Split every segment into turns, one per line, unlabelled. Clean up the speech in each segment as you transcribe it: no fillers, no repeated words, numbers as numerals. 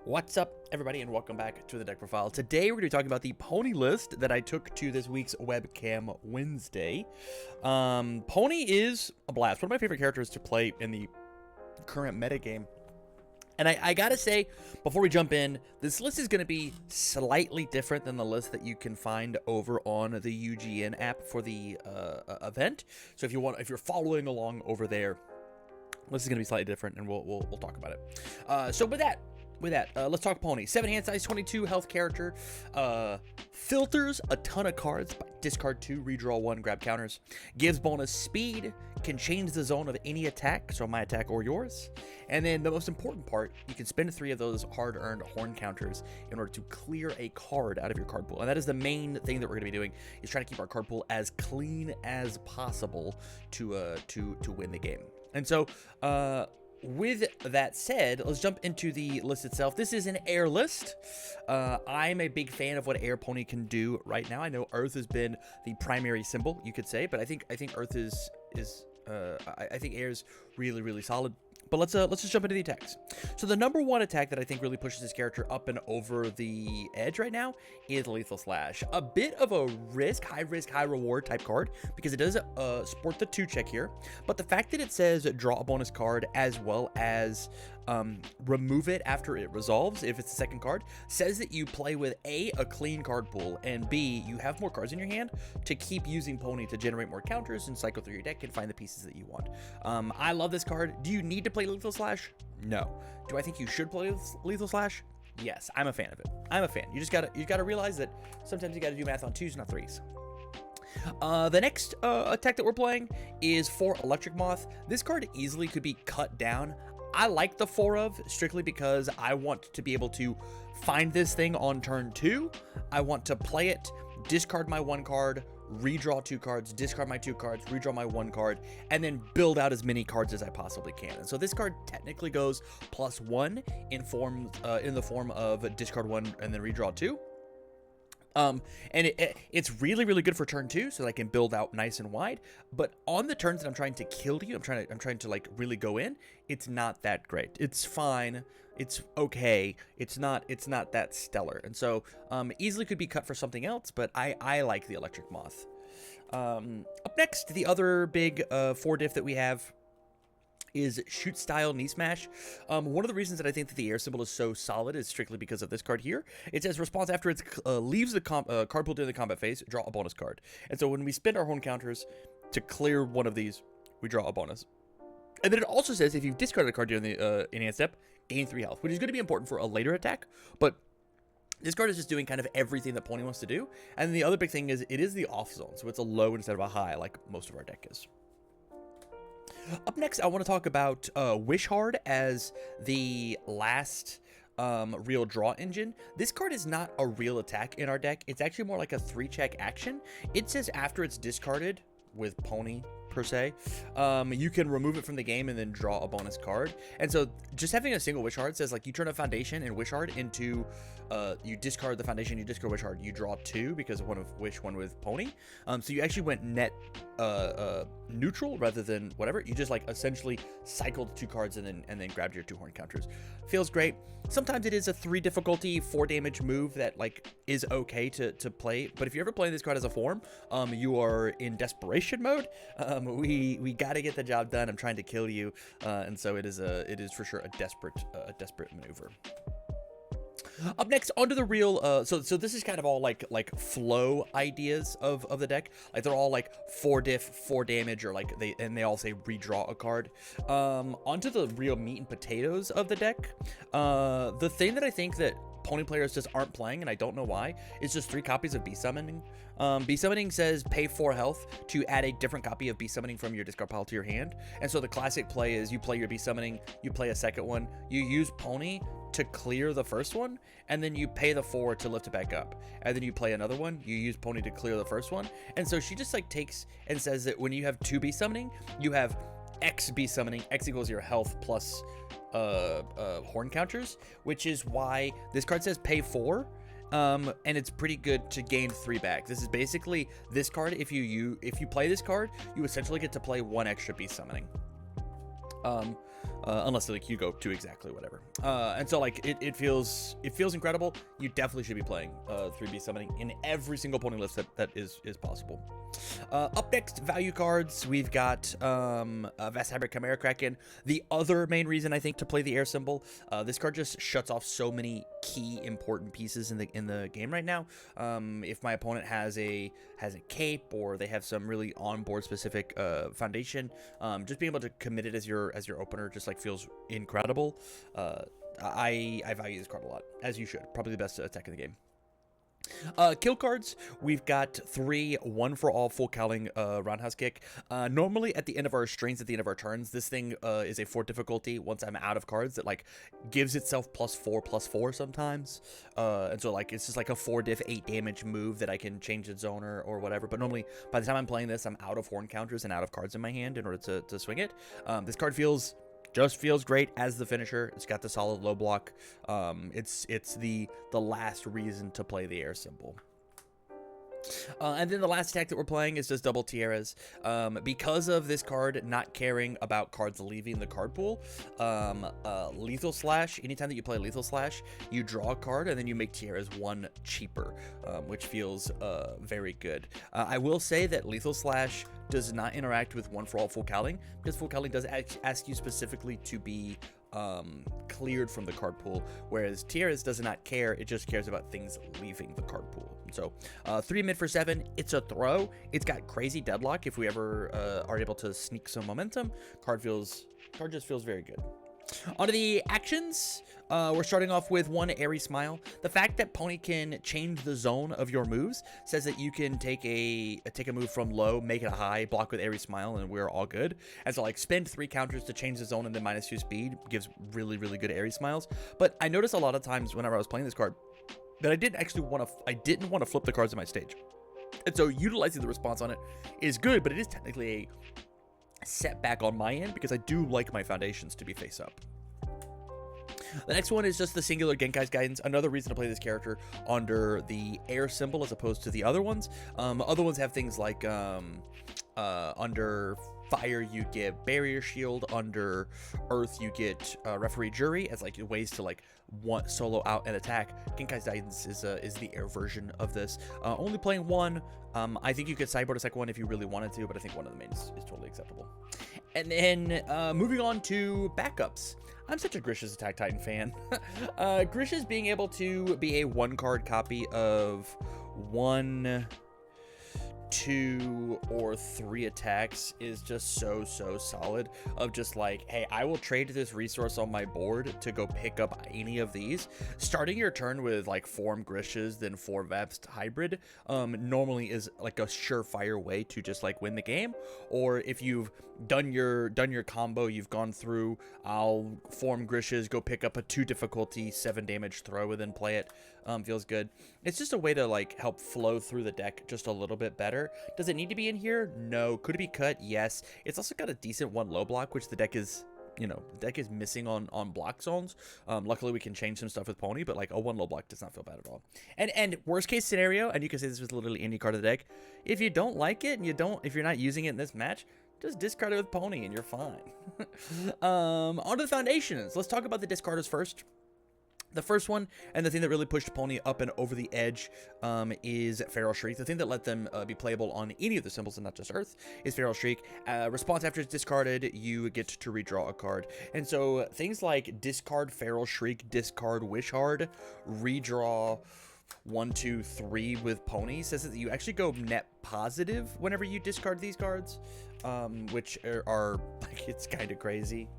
What's up, everybody, and welcome back to the deck profile. Today we're going to be talking about the pony list that I took to this week's Webcam Wednesday. Pony is a blast. One of my favorite characters to play in the current metagame. And I gotta say, before we jump in, this list is going to be slightly different than the list that you can find over on the UGN app for the event. So if you're following along over there, this is going to be slightly different, and we'll talk about it. So with that, let's talk pony. 7 hand size, 22 health character. Filters a ton of cards. Discard 2, redraw 1, grab counters. Gives bonus speed. Can change the zone of any attack, so my attack or yours. And then the most important part, you can spend 3 of those hard-earned horn counters in order to clear a card out of your card pool. And that is the main thing that we're going to be doing, is trying to keep our card pool as clean as possible to win the game. And so, with that said, let's jump into the list itself. This is an air list. I'm a big fan of what air pony can do right now. I know Earth has been the primary symbol, you could say, but I think Earth I think air is really solid. But let's just jump into the attacks. So the number one attack that I think really pushes this character up and over the edge right now is Lethal Slash. A bit of a high risk, high reward type card, because it does sport the 2 check here. But the fact that it says draw a bonus card as well as remove it after it resolves, if it's the second card, says that you play with a clean card pool, and B, you have more cards in your hand to keep using pony to generate more counters and cycle through your deck and find the pieces that you want. I love this card. Do you need to play Lethal Slash? No. Do I think you should play Lethal Slash? Yes, I'm a fan of it. I'm a fan. You gotta realize that sometimes you gotta do math on 2s, not 3s. The next attack that we're playing is for Electric Moth. This card easily could be cut down. I like the 4 of strictly because I want to be able to find this thing on turn 2. I want to play it, discard my 1 card, redraw 2 cards, discard my 2 cards, redraw my 1 card, and then build out as many cards as I possibly can. And so this card technically goes +1 in the form of discard 1 and then redraw 2. And it's really good for turn 2, so that I can build out nice and wide. But on the turns that I'm trying to kill you, I'm trying to like really go in, it's not that great. It's fine. It's okay. It's not that stellar. And so easily could be cut for something else, but I like the Electric Moth. Up next, the other big 4 diff that we have is Shoot Style Knee Smash. One of the reasons that I think that the air symbol is so solid is strictly because of this card here. It says response after it leaves the card pool during the combat phase, draw a bonus card. And so when we spend our horn counters to clear one of these, we draw a bonus. And then it also says if you've discarded a card during the enhanced step, gain 3 health, which is going to be important for a later attack. But this card is just doing kind of everything that Pony wants to do. And the other big thing is it is the off zone, so it's a low instead of a high, like most of our deck is. Up next, I want to talk about Wish Hard as the last real draw engine. This card is not a real attack in our deck. It's actually more like a 3-check action. It says after it's discarded with Pony per se, you can remove it from the game and then draw a bonus card. And so just having a single Wish Hard says like you turn a Foundation and Wish Hard into you discard the Foundation, you discard Wish Hard, you draw 2 because of one of Wish, one with Pony. So you actually went net neutral rather than whatever. You just like essentially cycled 2 cards and then grabbed your 2 horn counters. Feels great. Sometimes it is a 3 difficulty 4 damage move that like is okay to play, but if you're ever playing this card as a form, you are in desperation mode. We got to get the job done. I'm trying to kill you, and so it is for sure a desperate maneuver. Up next, onto the real, so this is kind of all like flow ideas of the deck. Like they're all like 4 diff, 4 damage, or like they all say redraw a card. Onto the real meat and potatoes of the deck. The thing that I think that Pony players just aren't playing, and I don't know why, is just 3 copies of Beast Summoning. Beast Summoning says pay 4 health to add a different copy of Beast Summoning from your discard pile to your hand. And so the classic play is you play your Beast Summoning, you play a second one, you use Pony to clear the first one, and then you pay the 4 to lift it back up, and then you play another one, you use Pony to clear the first one. And so she just like takes and says that when you have 2 Beast Summoning, you have X Beast Summoning, X equals your health plus horn counters, which is why this card says pay 4, and it's pretty good to gain 3 back. This is basically this card. If you play this card, you essentially get to play 1 extra Beast Summoning. unless like you go to exactly whatever. And so like it feels incredible. You definitely should be playing 3B summoning in every single pony list that is possible. Up next, value cards. We've got Vast Hybrid Chimera Kraken. The other main reason I think to play the air symbol, this card just shuts off so many key important pieces in the game right now. If my opponent has a cape, or they have some really onboard specific foundation, just being able to commit it as your opener just like feels incredible. I value this card a lot, as you should. Probably the best attack in the game. Kill cards, we've got 3 1-for-all full cowling roundhouse kick. Normally at the end of our strings, at the end of our turns, this thing is a 4 difficulty once I'm out of cards that like gives itself +4/+4 sometimes. And so like it's just like a 4 diff 8 damage move that I can change its zone or whatever. But normally by the time I'm playing this, I'm out of horn counters and out of cards in my hand in order to swing it. This card just feels great as the finisher. It's got the solid low block. It's the last reason to play the air symbol. And then the last attack that we're playing is just double tiaras. Because of this card not caring about cards leaving the card pool, Lethal Slash, anytime that you play Lethal Slash, you draw a card and then you make tiaras 1 cheaper, which feels very good. I will say that Lethal Slash does not interact with 1-for-all full cowling, because full cowling does ask you specifically to be cleared from the card pool, whereas tiaras does not care. It just cares about things leaving the card pool. So 3 mid for 7, it's a throw. It's got crazy deadlock if we ever are able to sneak some momentum. Card just feels very good. Onto the actions. We're starting off with 1 Airy Smile. The fact that Pony can change the zone of your moves says that you can take a move from low, make it a high, block with Airy Smile, and we're all good. And so like spend 3 counters to change the zone and then -2 speed gives really, really good Airy Smiles. But I noticed a lot of times whenever I was playing this card that I didn't want to flip the cards on my stage. And so utilizing the response on it is good, but it is technically a setback on my end because I do like my foundations to be face up. The next one is just the singular Genkai's Guidance. Another reason to play this character under the air symbol as opposed to the other ones. Other ones have things like under fire you get barrier shield, under earth you get referee jury as like ways to like solo out and attack. Genkai's Guidance is the air version of this. Only playing 1. I think you could sideboard a second one if you really wanted to, but I think one of the mains is totally acceptable. And then moving on to backups. I'm such a Grish's Attack Titan fan. Grish's being able to be a 1-card copy of 1, 2, or 3 attacks is just so solid. Of just like, hey, I will trade this resource on my board to go pick up any of these. Starting your turn with like 4 Grishes, then 4 Vapst Hybrid normally is like a surefire way to just like win the game. Or if you've done your combo, you've gone through, I'll form Grishes, go pick up a 2 difficulty 7 damage throw and then play it. Feels good. It's just a way to like help flow through the deck just a little bit better. Does it need to be in here? No. Could it be cut? Yes. It's also got a decent 1 low block, which the deck is, missing on block zones. Luckily we can change some stuff with Pony, but like a 1 low block does not feel bad at all. And worst case scenario, and you can say this was literally any card of the deck, if you don't like it and if you're not using it in this match, just discard it with Pony and you're fine. On to the foundations. Let's talk about the discarders first. The first one, and the thing that really pushed Pony up and over the edge, is Feral Shriek. The thing that let them be playable on any of the symbols and not just Earth is Feral Shriek. Response after it's discarded, you get to redraw a card. And so things like discard Feral Shriek, discard Wishard, redraw 1, 2, 3 with Pony says that you actually go net positive whenever you discard these cards, which are like, it's kind of crazy.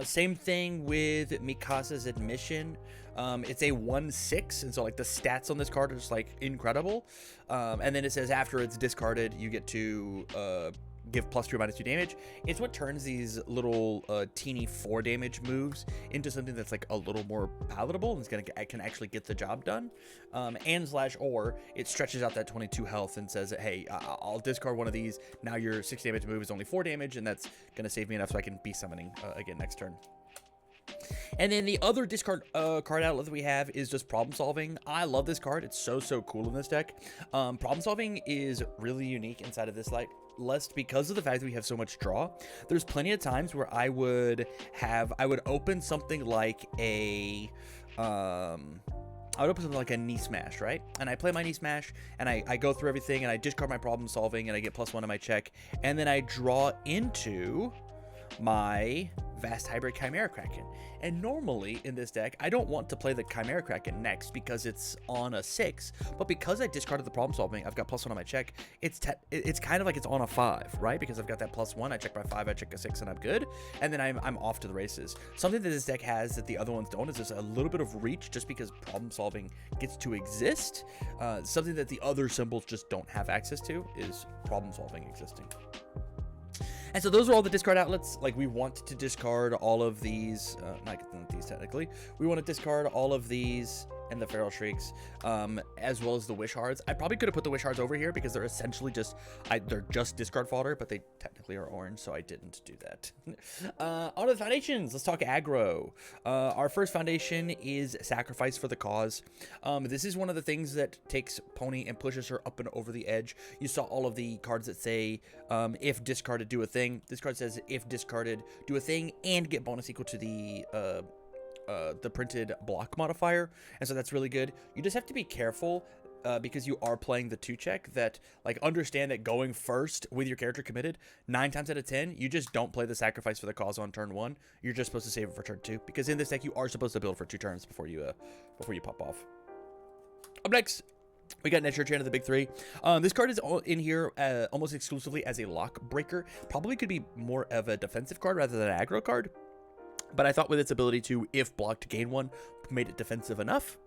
Same thing with Mikasa's Admission. It's a 1/6, and so like the stats on this card are just like incredible. And then it says after it's discarded, you get to give +2 or -2 damage. It's what turns these little teeny 4 damage moves into something that's like a little more palatable and can actually get the job done. Or it stretches out that 22 health and says that, hey, I'll discard one of these. Now your 6 damage move is only 4 damage, and that's gonna save me enough so I can be summoning again next turn. And then the other discard card outlet that we have is just problem solving. I love this card. It's so cool in this deck. Problem solving is really unique inside of this list because of the fact that we have so much draw. There's plenty of times where I would open something like a I would open something like a knee smash, right? And I play my knee smash, and I go through everything, and I discard my problem solving, and I get +1 on my check, and then I draw into my Vast Hybrid Chimera Kraken. And normally in this deck, I don't want to play the Chimera Kraken next because it's on a 6, but because I discarded the problem solving, I've got +1 on my check. It's kind of like it's on a 5, right? Because I've got that +1, I check my 5, I check a 6, and I'm good. And then I'm off to the races. Something that this deck has that the other ones don't is just a little bit of reach, just because problem solving gets to exist. Something that the other symbols just don't have access to is problem solving existing. And so those are all the discard outlets. Like, we want to discard all of these, not these technically. We want to discard all of these and the Feral Shrieks, as well as the Wish Hearts. I probably could have put the Wish Hearts over here because they're essentially just, they're just discard fodder, but they technically are orange, so I didn't do that. On to the foundations. Let's talk aggro. Our first foundation is Sacrifice for the Cause. This is one of the things that takes Pony and pushes her up and over the edge. You saw all of the cards that say, if discarded, do a thing. This card says, if discarded, do a thing and get bonus equal to the printed block modifier, and so that's really good. You just have to be careful because you are playing the 2-check, that, like, understand that going first with your character committed, 9 times out of 10, you just don't play the Sacrifice for the Cause on turn 1. You're just supposed to save it for turn 2, because in this deck you are supposed to build for 2 turns before you pop off. Up next, we got Nature Chain of the Big 3. This card is in here almost exclusively as a lock breaker. Probably could be more of a defensive card rather than an aggro card. But I thought with its ability to, if blocked, gain 1, made it defensive enough.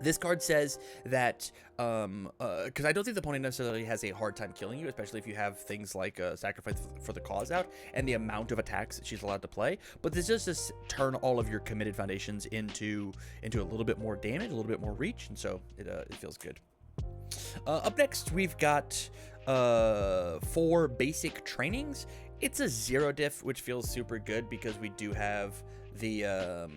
This card says that, because I don't think the opponent necessarily has a hard time killing you, especially if you have things like Sacrifice for the Cause out and the amount of attacks that she's allowed to play. But this does just turn all of your committed foundations into a little bit more damage, a little bit more reach, and so it feels good. Up next, we've got 4 basic trainings. It's a 0 diff, which feels super good because we do have the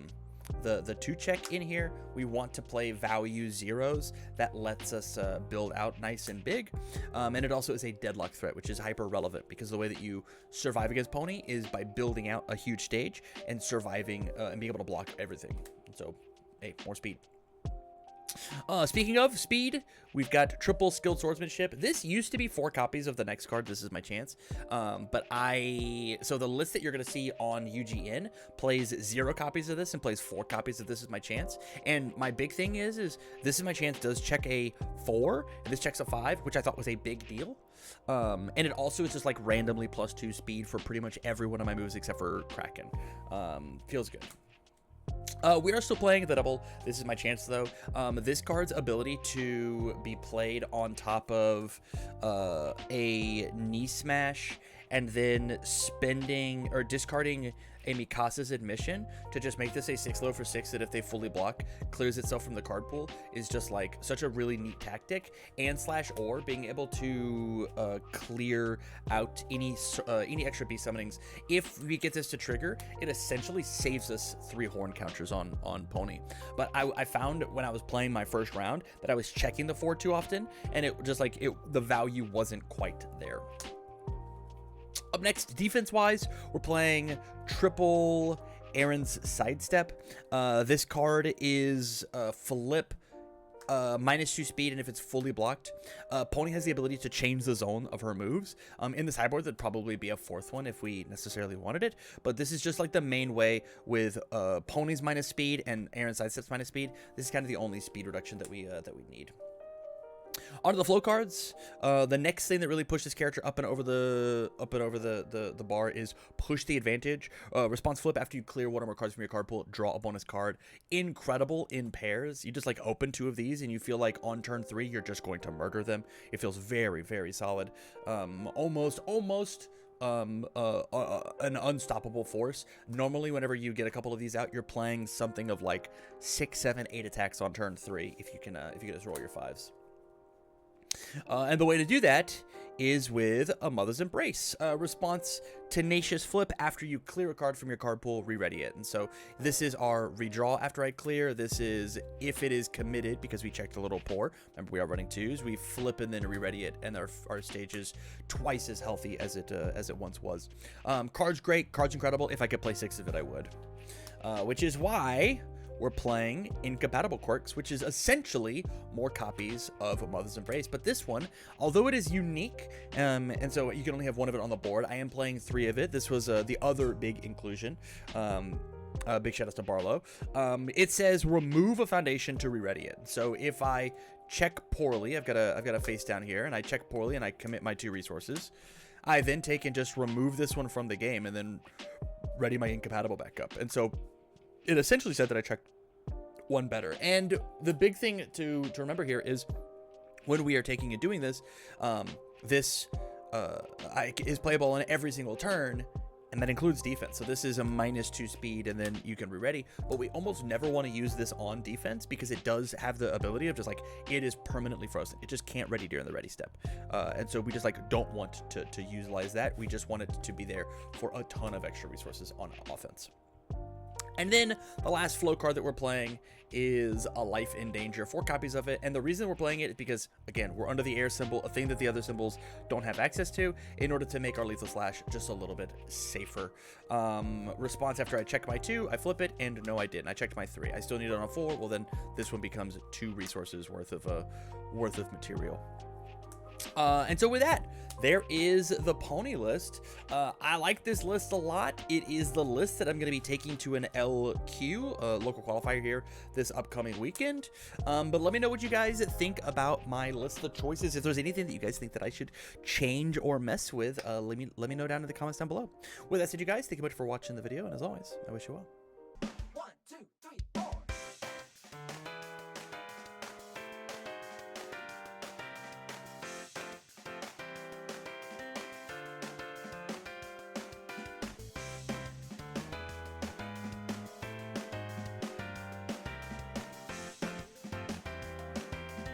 2-check in here. We want to play value 0s. That lets us build out nice and big. And it also is a deadlock threat, which is hyper relevant because the way that you survive against Pony is by building out a huge stage and surviving and being able to block everything. So, hey, more speed. Speaking of speed, we've got triple skilled swordsmanship. This used to be 4 copies of the next card. This is my chance. So the list that you're going to see on UGN plays 0 copies of this and plays 4 copies of This Is My Chance. And my big thing is This Is My Chance does check a 4, and this checks a 5, which I thought was a big deal. And it also is just like randomly +2 speed for pretty much every one of my moves except for Kraken. Feels good. We are still playing the double This Is My Chance, though. This card's ability to be played on top of a knee smash and then spending or discarding a Mikasa's admission to just make this a 6-low for 6 that if they fully block clears itself from the card pool is just like such a really neat tactic. And /or being able to clear out any extra beast summonings. If we get this to trigger, it essentially saves us 3 horn counters on Pony. But I found when I was playing my first round that I was checking the 4 too often, and it just like the value wasn't quite there. Up next, defense-wise, we're playing triple Aaron's Sidestep. This card is flip -2 speed, and if it's fully blocked, Pony has the ability to change the zone of her moves. In the sideboard, there'd probably be a 4th one if we necessarily wanted it, but this is just like the main way with Pony's -speed and Aaron's Sidestep's -speed. This is kind of the only speed reduction that we need. On to the flow cards. The next thing that really pushed this character up and over the bar is Push the Advantage. Response flip: after you clear 1 or more cards from your card pool, draw a bonus card. Incredible in pairs. You just like open 2 of these and you feel like on turn 3 you're just going to murder them. It feels very, very solid. Almost an unstoppable force. Normally, whenever you get a couple of these out, you're playing something of like 6, 7, 8 attacks on turn 3 if you can just roll your 5s. And the way to do that is with a Mother's Embrace. Response, Tenacious Flip. After you clear a card from your card pool, re-ready it. And so this is our redraw after I clear. This is if it is committed, because we checked a little poor. Remember, we are running 2s. We flip and then re-ready it, and our stage is twice as healthy as it once was. Card's great. Card's incredible. If I could play 6 of it, I would. Which is why we're playing Incompatible Quirks, which is essentially more copies of Mother's Embrace. But this one, although it is unique, and so you can only have 1 of it on the board, I am playing 3 of it. This was the other big inclusion. Big shout out to Barlow. It says remove a foundation to re-ready it. So if I check poorly, I've got a face down here, and I check poorly and I commit my 2 resources, I then take and just remove this one from the game and then ready my Incompatible back up. And so it essentially said that I checked 1 better. And the big thing to remember here is when we are taking and doing this, this is playable on every single turn, and that includes defense. So this is a -2 speed, and then you can re-ready. But we almost never want to use this on defense because it does have the ability of just like, it is permanently frozen. It just can't ready during the ready step. And so we just like don't want to utilize that. We just want it to be there for a ton of extra resources on offense. And then the last flow card that we're playing is a Life in Danger, 4 copies of it. And the reason we're playing it is because, again, we're under the air symbol, a thing that the other symbols don't have access to, in order to make our Lethal Slash just a little bit safer. Response, after I check my 2, I flip it, and no, I didn't. I checked my 3. I still need it on a 4. Well, then this one becomes 2 resources worth of material. And so with that, there is the pony list. I like this list a lot. It is the list that I'm going to be taking to an LQ, local qualifier here, this upcoming weekend. But let me know what you guys think about my list of choices. If there's anything that you guys think that I should change or mess with, let me know down in the comments down below. With that said, you guys, thank you much for watching the video, and as always, I wish you well.